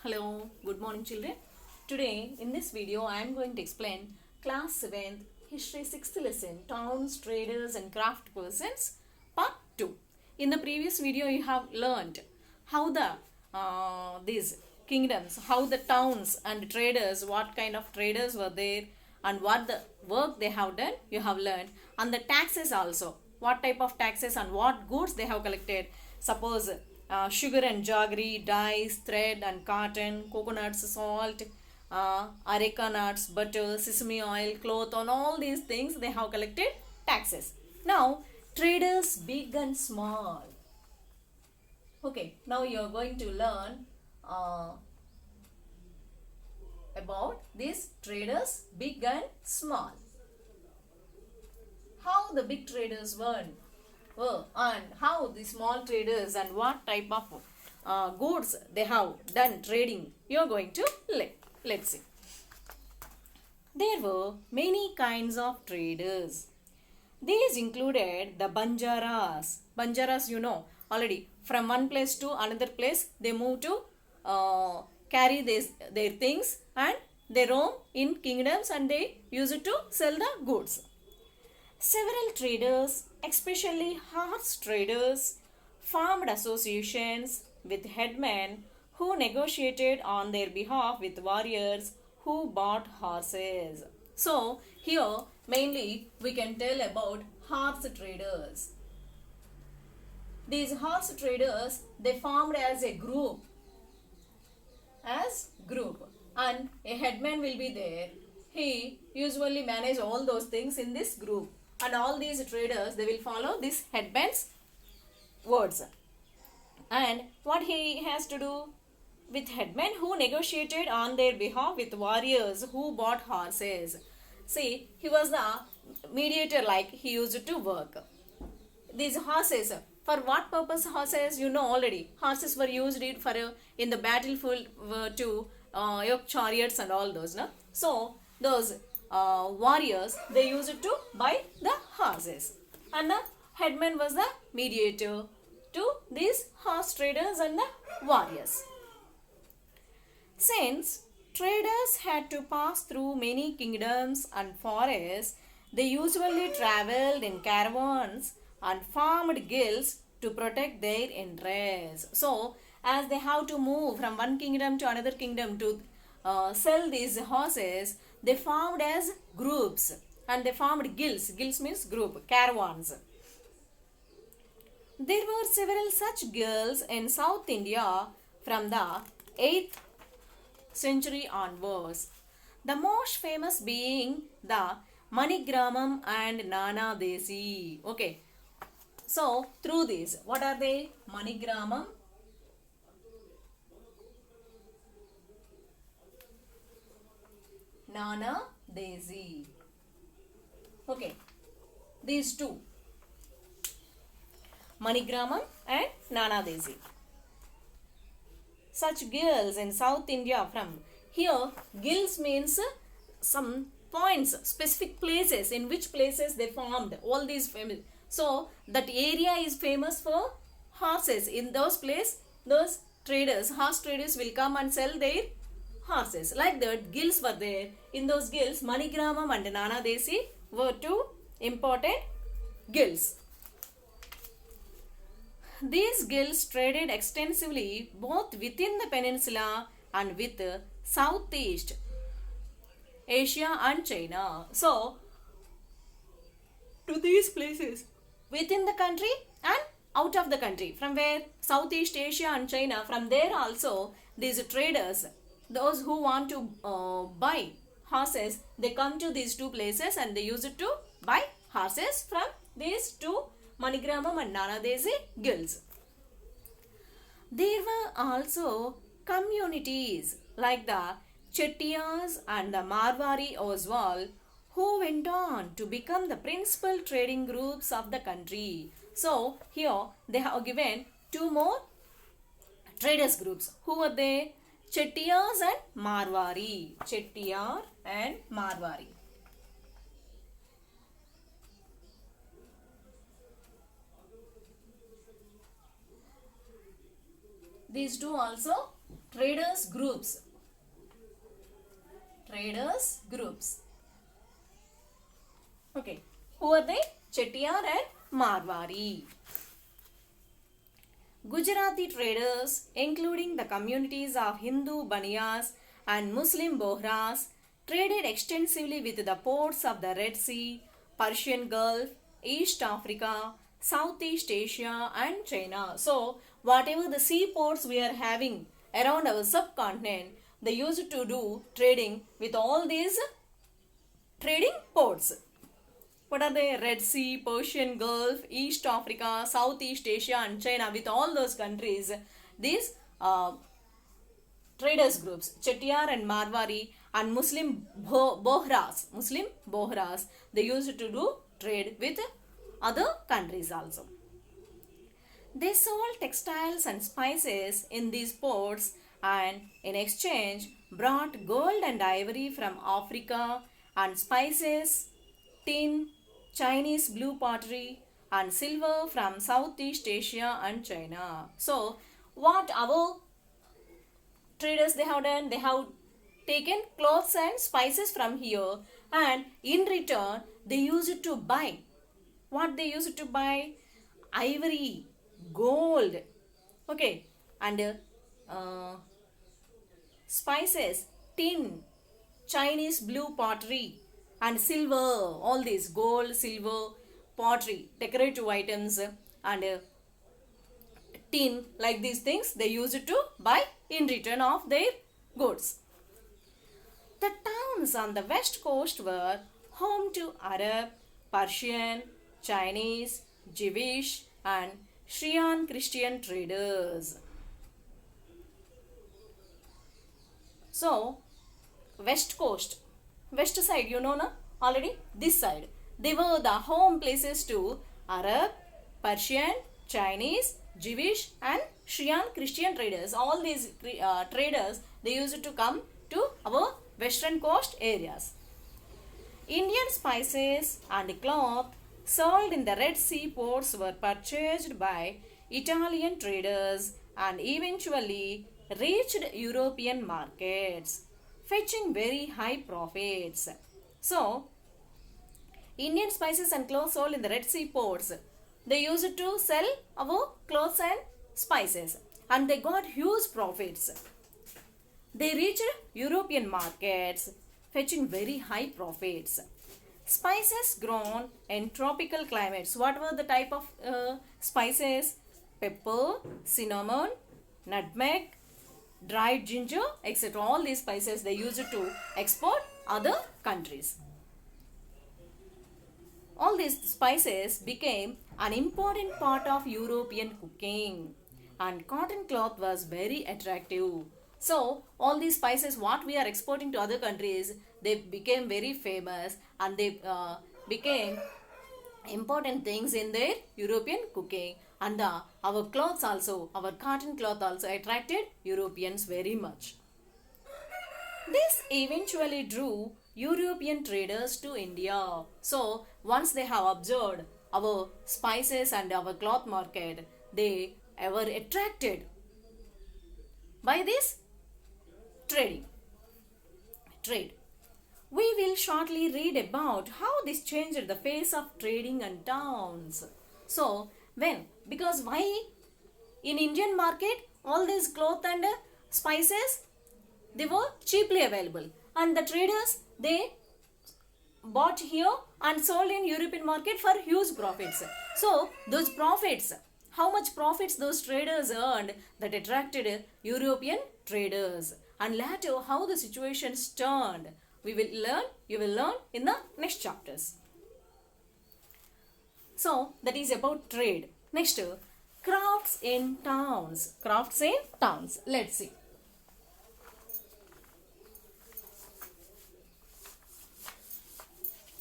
Hello, good morning children. Today in this video I am going to explain class 7th history 6th lesson towns, traders and craft persons part 2. In the previous video you have learned how these kingdoms, how the towns and traders, what kind of traders were there and what the work they have done you have learned, and the taxes also, what type of taxes and what goods they have collected. Suppose sugar and jaggery, dyes, thread and cotton, coconuts, salt, areca nuts, butter, sesame oil, cloth, on all these things they have collected taxes. Now, traders big and small. Okay, now you are going to learn uh, about these traders big and small. How the big traders were and how the small traders and what type of goods they have done trading. You are going to let's see. There were many kinds of traders. These included the Banjaras. Banjaras, you know already. From one place to another place, they move to carry their things and they roam in kingdoms and they use it to sell the goods. Several traders, especially horse traders, formed associations with headmen who negotiated on their behalf with warriors who bought horses. So, here mainly we can tell about horse traders. These horse traders, they formed as a group and a headman will be there. He usually manages all those things in this group, and all these traders, they will follow this headman's words. And what he has to do with headmen who negotiated on their behalf with warriors who bought horses. See, he was the mediator, like he used to work. These horses, for what purpose horses, you know already. Horses were used for in the battlefield to yoke chariots and all those. No? So, those warriors, they used to buy the horses. And the headman was the mediator to these horse traders and the warriors. Since traders had to pass through many kingdoms and forests, they usually traveled in caravans and formed guilds to protect their interests. So, as they have to move from one kingdom to another kingdom to sell these horses, they formed as groups and they formed guilds. Guilds means group, caravans. There were several such guilds in South India from the 8th century onwards. The most famous being the Manigramam and Nana Desi. Okay. So, through these, what are they? Manigramam, Nana Desi. Okay. These two. Manigramam and Nana Desi. Such guilds in South India from here, guilds means some points, specific places, in which places they formed all these famous. So, that area is famous for horses. In those places, those traders, horse traders will come and sell their horses. Like that, guilds were there. In those guilds, Manigramam and Nana Desi were two important guilds. These guilds traded extensively both within the peninsula and with Southeast Asia and China. So, to these places within the country and out of the country. From where? Southeast Asia and China. From there also, these traders, those who want to buy horses, they come to these two places and they use it to buy horses from these two Manigramam and Nana Desi guilds. There were also communities like the Chettiars and the Marwari Oswal who went on to become the principal trading groups of the country. So, here they have given two more traders groups. Who were they? Chettiars and Marwari. Chettiar and Marwari. These two also traders groups. Traders groups. Okay. Who are they? Chettiar and Marwari. Gujarati traders, including the communities of Hindu Baniyas and Muslim Bohras, traded extensively with the ports of the Red Sea, Persian Gulf, East Africa, Southeast Asia and China. So, whatever the seaports we are having around our subcontinent, they used to do trading with all these trading ports. What are they? Red Sea, Persian Gulf, East Africa, Southeast Asia and China. With all those countries, these traders groups, Chettiar and Marwari and Muslim Bohras, they used to do trade with other countries also. They sold textiles and spices in these ports and in exchange brought gold and ivory from Africa and spices, tin, Chinese blue pottery and silver from Southeast Asia and China. So, what our traders they have done? They have taken clothes and spices from here, and in return they used to buy. What they used to buy? Ivory, gold, okay, and spices, tin, Chinese blue pottery and silver, all these gold, silver, pottery, decorative items and tin, like these things they used to buy in return of their goods. The towns on the west coast were home to Arab, Persian, Chinese, Jewish and Shriyan Christian traders. So, west coast, west side, you know na already, this side, they were the home places to Arab, Persian, Chinese, Jewish and Shriyan Christian traders. All these traders, they used to come to our western coast areas. Indian spices and cloth sold in the Red Sea ports were purchased by Italian traders and eventually reached European markets, fetching very high profits. So, Indian spices and clothes sold in the Red Sea ports, they used to sell our clothes and spices and they got huge profits. They reached European markets, fetching very high profits. Spices grown in tropical climates. What were the type of spices? Pepper, cinnamon, nutmeg, dried ginger, etc. All these spices they used to export other countries. All these spices became an important part of European cooking and cotton cloth was very attractive. So, all these spices what we are exporting to other countries, they became very famous and they became important things in their European cooking, and our clothes also, our cotton cloth also attracted Europeans very much. This eventually drew European traders to India. So, once they have observed our spices and our cloth market, they were attracted by this trade. We will shortly read about how this changed the face of trading and towns. So, because why in Indian market all these cloth and spices they were cheaply available and the traders they bought here and sold in European market for huge profits. So those profits, how much profits those traders earned, that attracted European traders, and later how the situations turned, you will learn in the next chapters. So that is about trade. Next, crafts in towns. Let's see.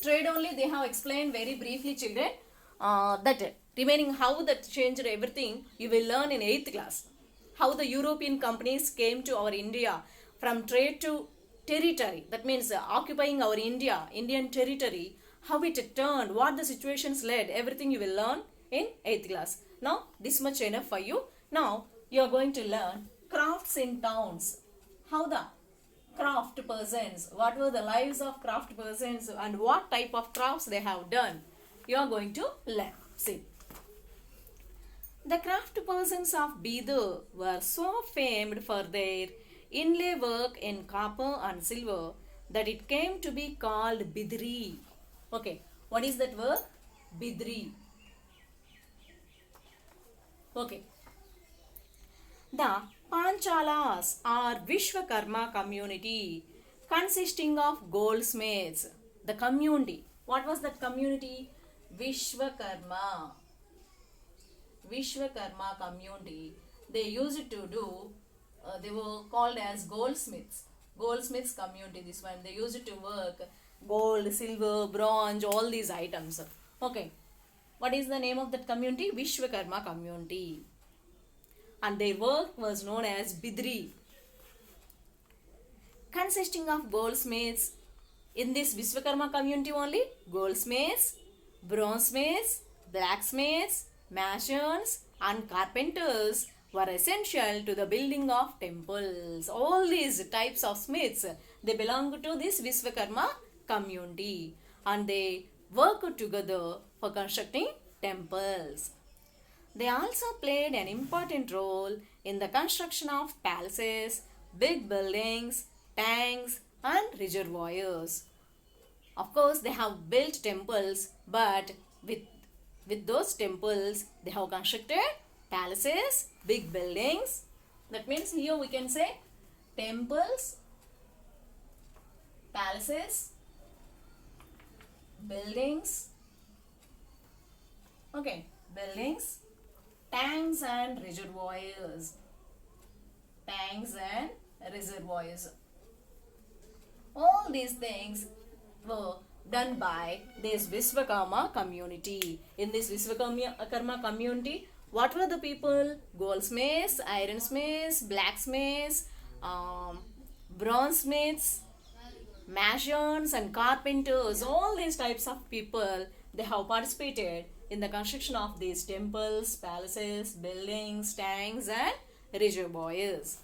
Trade only they have explained very briefly, children. That remaining how that changed everything you will learn in 8th class. How the European companies came to our India from trade to territory. That means occupying our Indian territory. How it turned, what the situations led, everything you will learn in 8th class. Now this much enough for you. Now you are going to learn crafts in towns. How the craft persons, what were the lives of craft persons and what type of crafts they have done. You are going to learn. See. The craft persons of Bidar were so famed for their inlay work in copper and silver that it came to be called Bidri. Okay, what is that word? Bidri. Okay. The Panchalas are Vishwakarma community consisting of goldsmiths. The community. What was that community? Vishwakarma. Vishwakarma community. They used to do, they were called as goldsmiths. Goldsmiths community, this one. They used to work gold, silver, bronze, all these items. Okay. What is the name of that community? Vishwakarma community. And their work was known as Bidri. Consisting of goldsmiths. In this Vishwakarma community only, goldsmiths, bronzesmiths, blacksmiths, masons and carpenters were essential to the building of temples. All these types of smiths, they belong to this Vishwakarma community and they work together for constructing temples. They also played an important role in the construction of palaces, big buildings, tanks and reservoirs. Of course, they have built temples, but with those temples, they have constructed palaces, big buildings. That means here we can say temples, palaces, buildings, okay, buildings, tanks and reservoirs. Tanks and reservoirs. All these things were done by this Vishwakarma community. In this Vishwakarma community, what were the people? Goldsmiths, ironsmiths, blacksmiths, bronzesmiths, masons and carpenters. All these types of people, they have participated in the construction of these temples, palaces, buildings, tanks and reservoirs.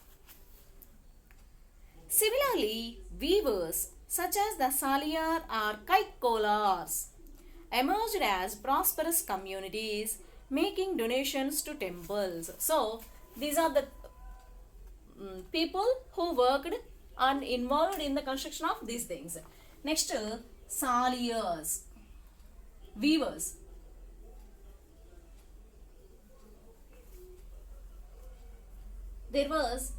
Similarly, weavers such as the Saliyar or Kaikkolars emerged as prosperous communities making donations to temples. So, these are the people who worked and involved in the construction of these things. Next, Saliyars, weavers. There was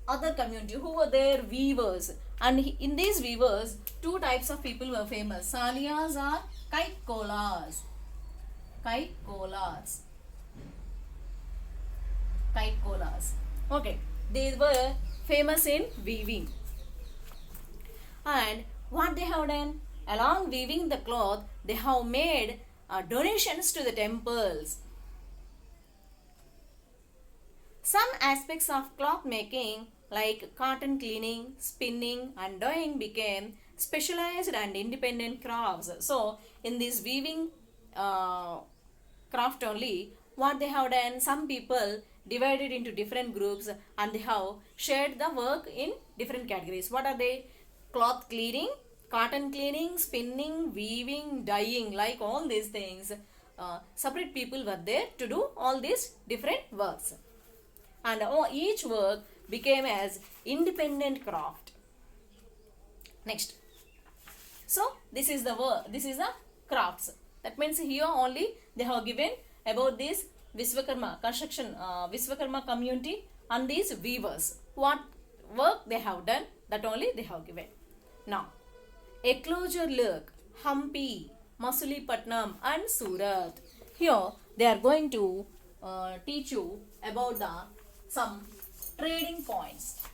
other community who were there, weavers, and in these weavers two types of people were famous. Saliyars or Kaikkolars. Okay, they were famous in weaving. And what they have done, along weaving the cloth, they have made donations to the temples. Some aspects of cloth making like cotton cleaning, spinning and dyeing became specialized and independent crafts. So, in this weaving craft only, what they have done, some people divided into different groups and they have shared the work in different categories. What are they? Cloth cleaning, cotton cleaning, spinning, weaving, dyeing, like all these things. Separate people were there to do all these different works. And each work became as independent craft. Next. So, this is the work, this is the crafts. That means here only they have given about this Vishwakarma construction, Vishwakarma community and these weavers. What work they have done, that only they have given. Now, a closer look, Hampi, Masulipattnam and Surat. Here they are going to teach you about some trading points.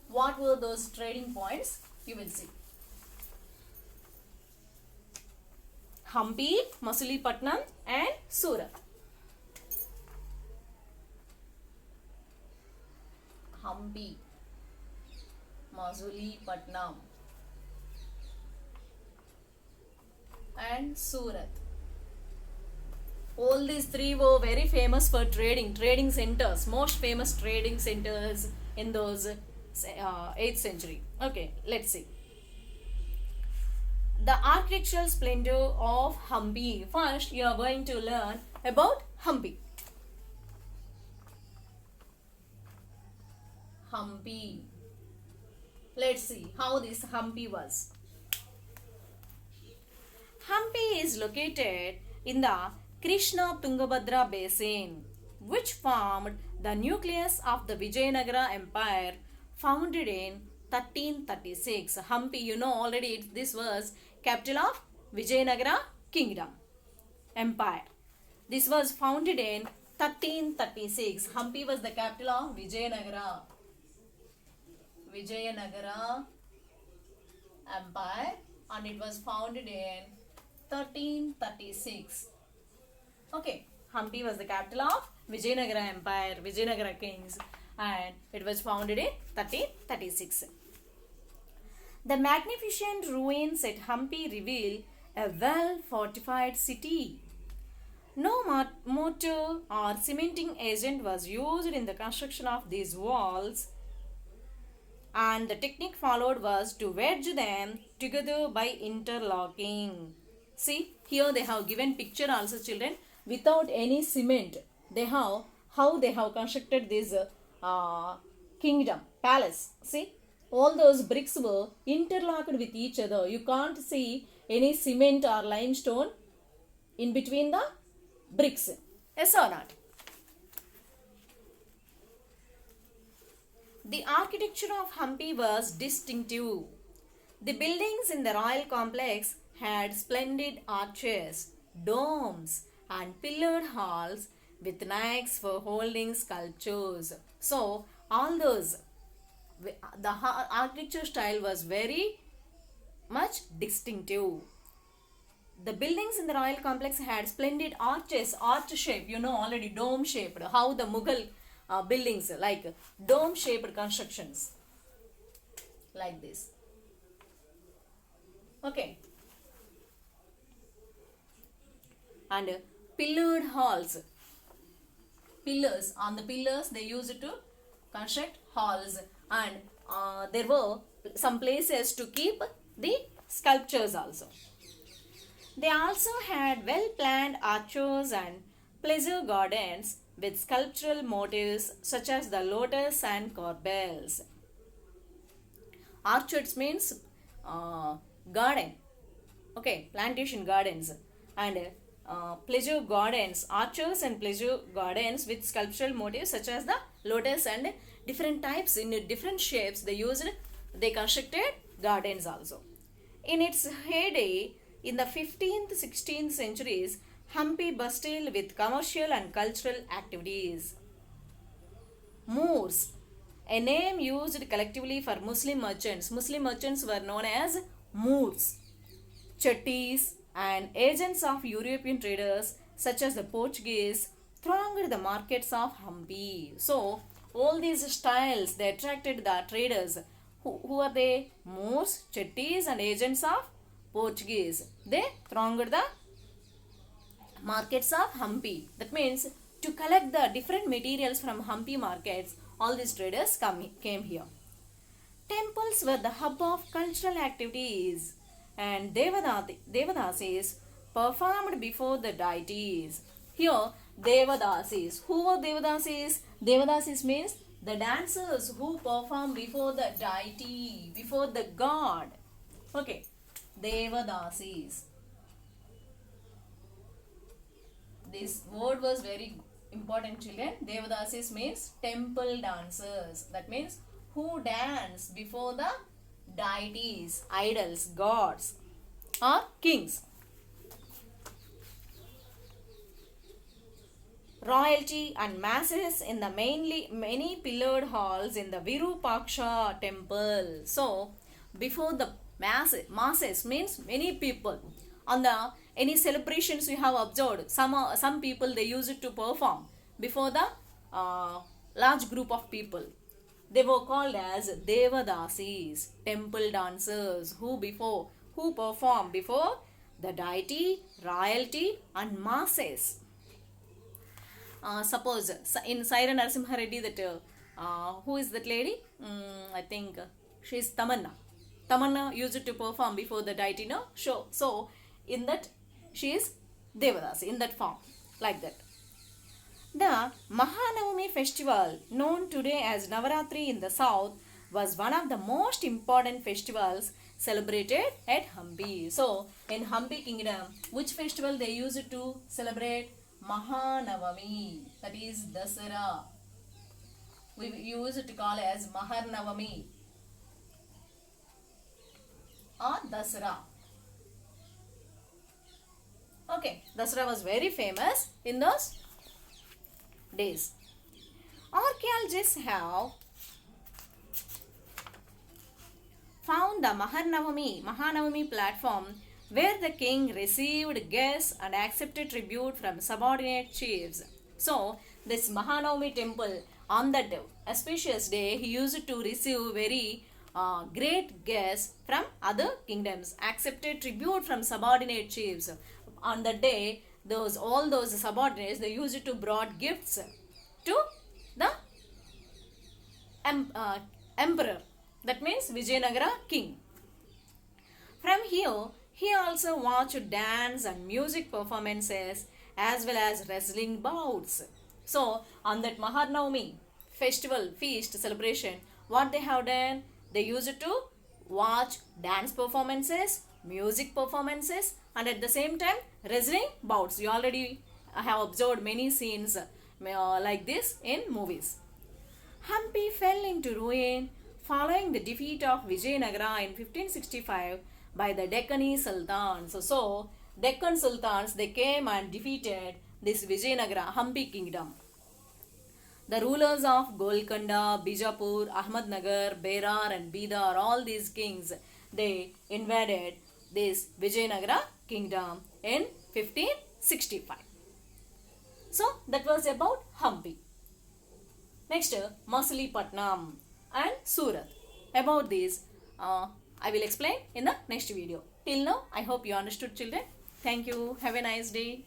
What were those trading points? You will see. Hampi, Masulipattnam and Surat. Hampi, Masulipattnam and Surat. All these three were very famous for trading centers, most famous trading centers in those 8th century. Okay, let's see. The architectural splendor of Hampi. First, you are going to learn about Hampi. Hampi. Let's see how this Hampi was. Hampi is located in the Krishna Tungabhadra basin, which formed the nucleus of the Vijayanagara Empire, founded in 1336. Hampi, you know already, this was capital of Vijayanagara Kingdom Empire. This was founded in 1336. Hampi was the capital of Vijayanagara Empire, and it was founded in 1336. Okay, Hampi was the capital of Vijayanagara Empire, Vijayanagara kings, and it was founded in 1336. The magnificent ruins at Hampi reveal a well-fortified city. No mortar or cementing agent was used in the construction of these walls, and the technique followed was to wedge them together by interlocking. See, here they have given picture also, children, without any cement. They have how they have constructed this kingdom, palace. See, all those bricks were interlocked with each other. You can't see any cement or limestone in between the bricks. Yes or not? The architecture of Hampi was distinctive. The buildings in the royal complex had splendid arches, domes, and pillared halls with necks for holding sculptures. So, all those, the architecture style was very much distinctive. The buildings in the royal complex had splendid arches, arch shape, you know already, dome shaped, how the Mughal buildings, like dome shaped constructions, like this. Okay. And pillared halls. Pillars, on the pillars they used to construct halls, and there were some places to keep the sculptures also. They also had well planned arches and pleasure gardens with sculptural motifs such as the lotus and corbels. Orchards means garden, okay, plantation gardens, and pleasure gardens, arches and pleasure gardens with sculptural motifs such as the lotus and different types in different shapes they constructed gardens also. In its heyday in the 15th 16th centuries, Hampi bustled with commercial and cultural activities. Moors, a name used collectively for Muslim merchants. Muslim merchants were known as Moors. Chettis and agents of European traders such as the Portuguese thronged the markets of Hampi. So, all these styles, they attracted the traders. Who are they? Moors, Chettis and agents of Portuguese. They thronged the markets of Hampi. That means to collect the different materials from Hampi markets, all these traders came here. Temples were the hub of cultural activities, and Devadasis performed before the deities. Here, Devadasis. Who were Devadasis? Devadasis means the dancers who perform before the deity, before the god. Okay, Devadasis. This word was very important, children. Devadasis means temple dancers. That means who dance before the deities, idols, gods or kings. Royalty and masses in the many pillared halls in the Virupaksha temple. So, before the masses means many people. On the any celebrations you have observed, some people they use it to perform before the large group of people. They were called as Devadasis, temple dancers, who perform before the deity, royalty and masses. suppose in Saira Narasimha Reddy, that who is that lady? I think she is Tamanna. Tamanna used to perform before the deity show. So in that she is Devadasi in that form, like that. The Mahanavami festival, known today as Navaratri in the south, was one of the most important festivals celebrated at Hampi. So, in Hampi kingdom, which festival they used to celebrate? Mahanavami, that is Dasara. We used to call it as Maharnavami or Dasara. Okay, Dasara was very famous in those days. Archaeologists have found the Mahanavami platform where the king received guests and accepted tribute from subordinate chiefs. So, this Mahanavami temple, on that auspicious day, he used to receive very great guests from other kingdoms, accepted tribute from subordinate chiefs. On that day, all those subordinates, they used to brought gifts to the emperor. That means Vijayanagara king. From here, he also watched dance and music performances as well as wrestling bouts. So, on that Maharnavami festival, feast, celebration, what they have done? They used to watch dance performances, music performances, and at the same time, wrestling bouts. You already have observed many scenes like this in movies. Hampi fell into ruin following the defeat of Vijayanagara in 1565 by the Deccani Sultans. So, Deccan Sultans, they came and defeated this Vijayanagara, Hampi kingdom. The rulers of Golconda, Bijapur, Ahmednagar, Berar and Bidar, all these kings, they invaded this Vijayanagara kingdom in 1565. So, that was about Hampi. Next, Machilipatnam and Surat. About these, I will explain in the next video. Till now, I hope you understood, children. Thank you. Have a nice day.